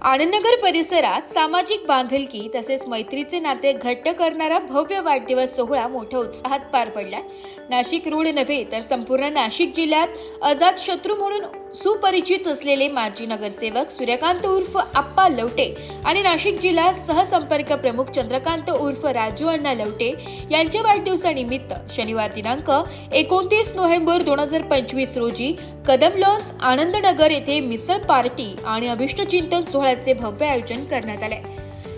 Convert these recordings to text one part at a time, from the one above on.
आनंदनगर परिसरात सामाजिक बांधिलकी तसेच मैत्रीचे नाते घट्ट करणारा भव्य वाढदिवस सोहळा मोठ्या उत्साहात पार पडला। नाशिक रोड नव्हे तर संपूर्ण नाशिक जिल्ह्यात अजातशत्रू म्हणून सुपरिचित असलेले माजी नगरसेवक सूर्यकांत उर्फ आप्पा लवटे आणि नाशिक जिल्हा सहसंपर्क प्रमुख चंद्रकांत उर्फ राजू अण्णा लवटे यांच्या वाढदिवसानिमित्त शनिवार दिनांक 29 नोव्हेंबर 2025 रोजी कदम लॉन्स आनंदनगर येथे मिसळ पार्टी आणि अभिष्टचिंतन सोहळ्याचे भव्य आयोजन करण्यात आले।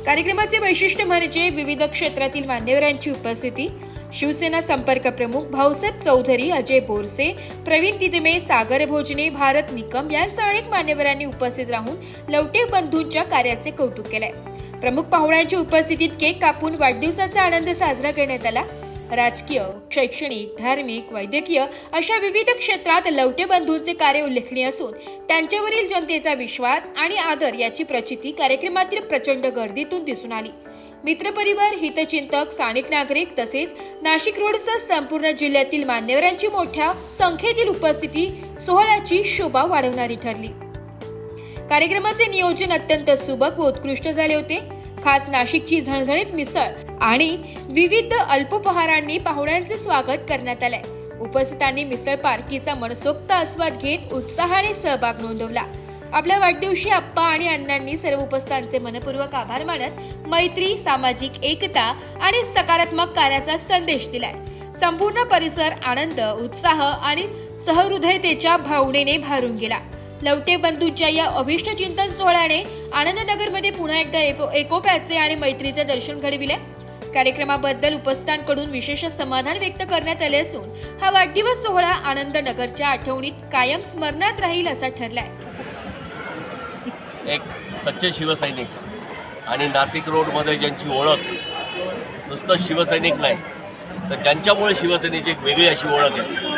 कार्यक्रमाचे वैशिष्ट्य म्हणजे विविध क्षेत्रातील मान्यवरांची उपस्थिती। शिवसेना संपर्क प्रमुख भाऊसाहेब चौधरी, अजय बोरसे, प्रवीण तिदमे, सागर भोजने, भारत निकम यांसह अनेक मान्यवरांनी उपस्थित राहून लवटे बंधूंच्या कार्याचे कौतुक केले। प्रमुख पाहुण्यांच्या उपस्थितीत केक कापून वाढदिवसाचा आनंद साजरा करण्यात आला। राजकीय, शैक्षणिक, धार्मिक, वैद्यकीय अशा विविध क्षेत्रात लवटे बंधूंचे कार्य उल्लेखनीय असून त्यांच्यावरील जनतेचा विश्वास आणि आदर याची प्रचिती कार्यक्रमातील प्रचंड गर्दीतून दिसून आली। मित्रपरिवार, हितचिंतक, स्थानिक नागरिक तसेच नाशिक रोडसह संपूर्ण जिल्ह्यातील मान्यवरांची मोठ्या संख्येतील उपस्थिती सोहळ्याची शोभा वाढवणारी ठरली। कार्यक्रमाचे नियोजन अत्यंत सुबक व उत्कृष्ट झाले होते। खास नाशिकची झणझणीत मिसळ आणि विविध अल्पोपहारांनी पाहुण्यांचे स्वागत करण्यात आले। उपस्थितांनी मिसळ पार्टीचा मनसोक्त आस्वाद घेत उत्साहाने सहभाग नोंदवला। आपल्या वाढदिवशी आप्पा आणि अण्णांनी सर्व उपस्थितांचे मनपूर्वक आभार मानत मैत्री, सामाजिक एकता आणि सकारात्मक कार्याचा संदेश दिलाय। संपूर्ण परिसर आनंद, उत्साह आणि सहृदयतेच्या भावनेने भरून गेला। लवटे बंधूंच्या या अभिष्ट चिंतन सोहळ्याने आनंदनगरमध्ये पुन्हा एकदा एकोप्याचे आणि मैत्रीचे दर्शन घडविले। कार्यक्रमाबद्दल उपस्थितांकडून विशेष समाधान व्यक्त करण्यात आले असून हा वाढदिवस सोहळा आनंदनगरच्या आठवणीत कायम स्मरणात राहील असा ठरलाय। एक सच्चे शिवसैनिक आणि नाशिक रोडमध्ये ज्यांची ओळख नुसतं शिवसैनिक नाही तर ज्यांच्यामुळे शिवसेनेची एक वेगळी अशी ओळख आहे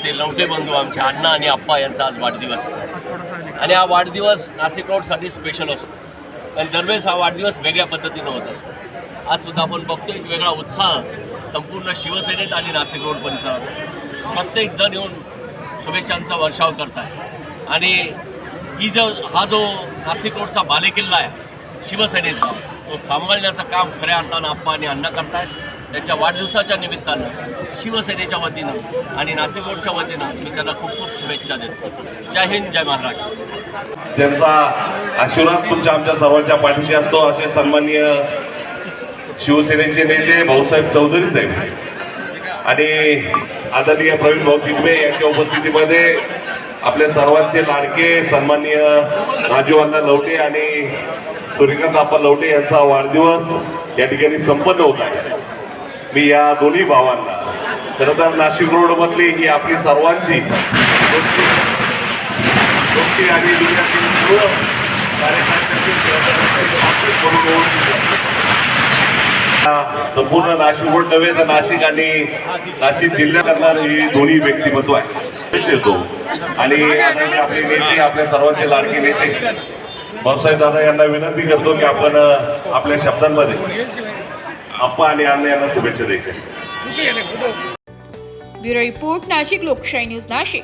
ते लवटे बंधू आमचे अण्णा आणि आप्पा यांचा आज वाढदिवस आहे। आणि हा वाढदिवस नाशिक रोडसाठी स्पेशल असतो आणि दरवेळेस हा वाढदिवस वेगळ्या पद्धतीनं होत असतो। आज सुद्धा आपण बघतो एक वेगळा उत्साह संपूर्ण शिवसेनेत आणि नाशिक रोड परिसरात प्रत्येक जण येऊन शुभेच्छांचा वर्षाव करत आहे। आणि हा जो नाशिक रोडचा बालेकिल्ला आहे शिवसेनेचा तो सांभाळण्याचं काम खऱ्या अर्थानं आप्पा आणि अण्णा करतायत। त्यांच्या वाढदिवसाच्या निमित्तानं शिवसेनेच्या वतीनं आणि नाशिक रोडच्या वतीनं मी त्यांना खूप खूप शुभेच्छा देतो। जय हिंद, जय महाराष्ट्र। ज्यांचा आशीर्वाद तुमच्या आमच्या सर्वांच्या पाठीशी असतो असे सन्माननीय शिवसेनेचे नेते भाऊसाहेब चौधरी साहेब आणि आदरणीय प्रवीण भाऊ तिदमे यांच्या उपस्थितीमध्ये आपले सर्वांचे लाडके सन्माननीय राजू अण्णा लवटे आणि सूर्यकांत आप्पा लवटे यांचा वाढदिवस या ठिकाणी संपन्न होत आहे। मी या दोन्ही भावांना खरं तर नाशिक रोड मधली ही आपली सर्वांची दोस्ती आणि जिल्ह्यातील सर्व संपूर्ण नाशिक रोड नव्हे तर नाशिक आणि नाशिक जिल्ह्यात करणारे ही दोन्ही व्यक्तिमत्व आहे आणि आपले नेते आपल्या सर्वांचे लाडके नेते भाऊसाहेब दादा यांना विनंती करतो की आपण आपल्या शब्दांमध्ये आप्पा आणि अण्णा यांना शुभेच्छा द्यायच्या। ब्युरो रिपोर्ट, नाशिक लोकशाही न्यूज, नाशिक।